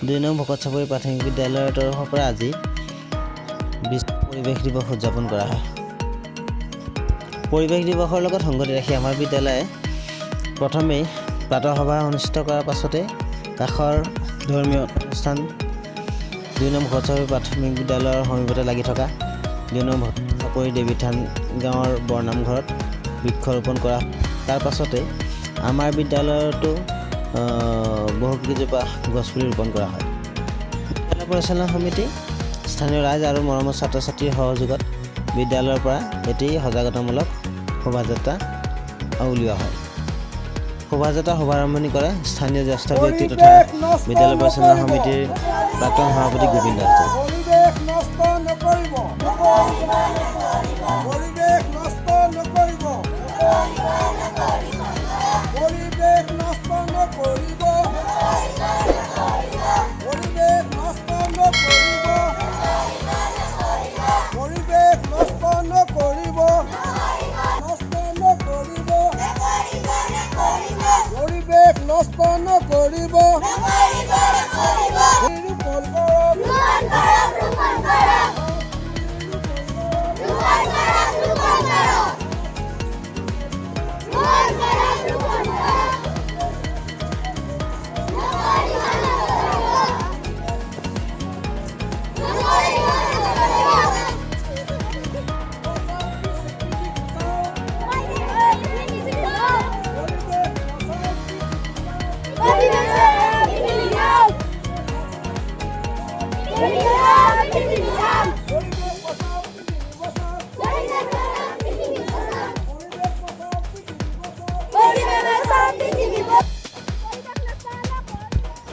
2 নং ভকত চাপৰি প্ৰাথমিক বিদ্যালয়ৰ তৰফৰ পৰা আজি বিশ্ব পৰিৱেশ দিৱস উদযাপন কৰা হয়। পৰিৱেশ দিৱসৰ লগত সংগতি ৰাখি আমাৰ বিদ্যালয়ে প্ৰথমেই প্ৰাতঃ সভা অনুষ্ঠিত কৰাৰ পাছতে কাষৰ ধৰ্মীয় অনুষ্ঠান 2 নং ভকত চাপৰি প্ৰাথমিক বিদ্যালয়ৰ সমীপতে লাগি থকা 2 নং ভকত চাপৰি দেৱীথান গাঁৱৰ বৰনামঘৰত বৃক্ষৰোপণ কৰা। তাৰ পাছতে আমাৰ বিদ্যালয়তো বহু কেইজোপা গছপুলি ৰোপণ কৰা হয়। বিদ্যালয় পৰিচালনা সমিতি, স্থানীয় ৰাইজ আৰু মৰমৰ ছাত্ৰ ছাত্ৰীৰ সহযোগত বিদ্যালয়ৰ পৰা এটি সজাগতামূলক শোভাযাত্ৰা উলিওৱা হয়। শোভাযাত্ৰাৰ শুভাৰম্ভণি কৰে স্থানীয় জ্যেষ্ঠ ব্যক্তি তথা বিদ্যালয় পৰিচালনা সমিতিৰ প্ৰাক্তন সভাপতি গোবিন্দ দাস।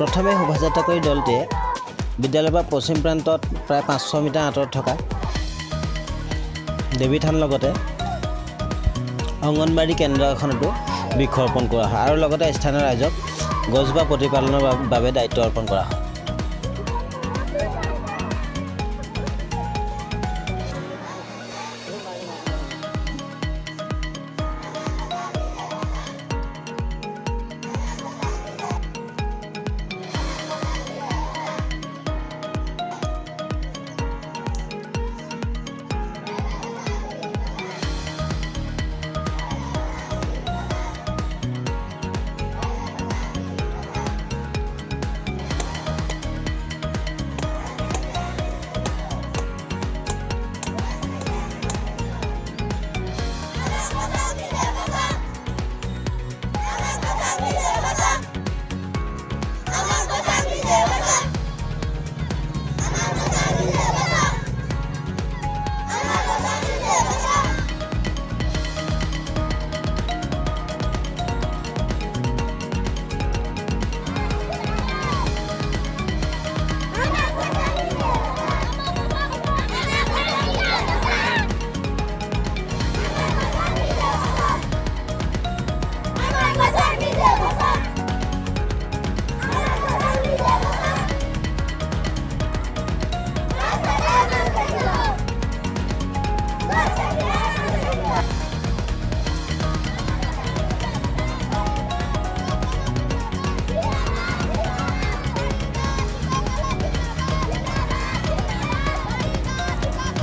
প্ৰথমে শোভাযাত্ৰা কৰি দলটোৱে বিদ্যালয়ৰ পৰা পশ্চিম প্ৰান্তত প্ৰায় 500 মিটাৰ আঁতৰত থকা দেৱীথান লগতে অংগনবাড়ী কেন্দ্ৰ এখনতো বৃক্ষৰোপণ কৰা হয় আৰু লগতে স্থানীয় ৰাইজক গছজোপা প্ৰতিপালনৰ বাবে দায়িত্ব অৰ্পণ কৰা হয়।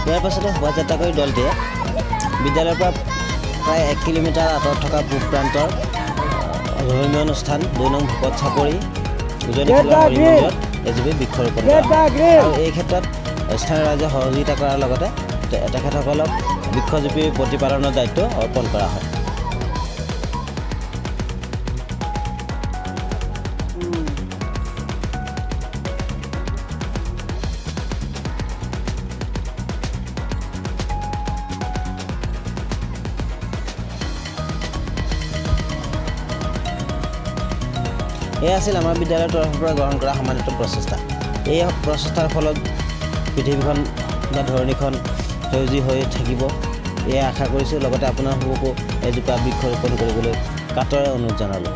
ইয়াৰ পাছতে শোভাযাত্ৰা কৰি দলটোৱে বিদ্যালয়ৰ পৰা প্ৰায় 1 কিলোমিটাৰ আঁতৰত থকা পূব প্ৰান্তৰ ধৰ্মীয় অনুষ্ঠান 2 নং ভকত চাপৰি উজনি খোলৰ হৰি মন্দিৰত এজোপি বৃক্ষৰোপণ কৰা আৰু এই ক্ষেত্ৰত স্থানীয় ৰাইজে সহযোগিতা কৰাৰ লগতে তেখেতসকলক বৃক্ষজোপি প্ৰতিপালনৰ দায়িত্ব অৰ্পণ কৰা হয়। এয়া আছিল আমাৰ বিদ্যালয়ৰ তৰফৰ পৰা গ্ৰহণ কৰা সমানিত প্ৰচেষ্টা। এই প্ৰচেষ্টাৰ ফলত পৃথিৱীখন বা ধৰণীখন সেউজী হৈ থাকিব এয়া আশা কৰিছোঁ। লগতে আপোনালোককো এজোপা বৃক্ষৰোপণ কৰিবলৈ কাতৰে অনুৰোধ জনালোঁ।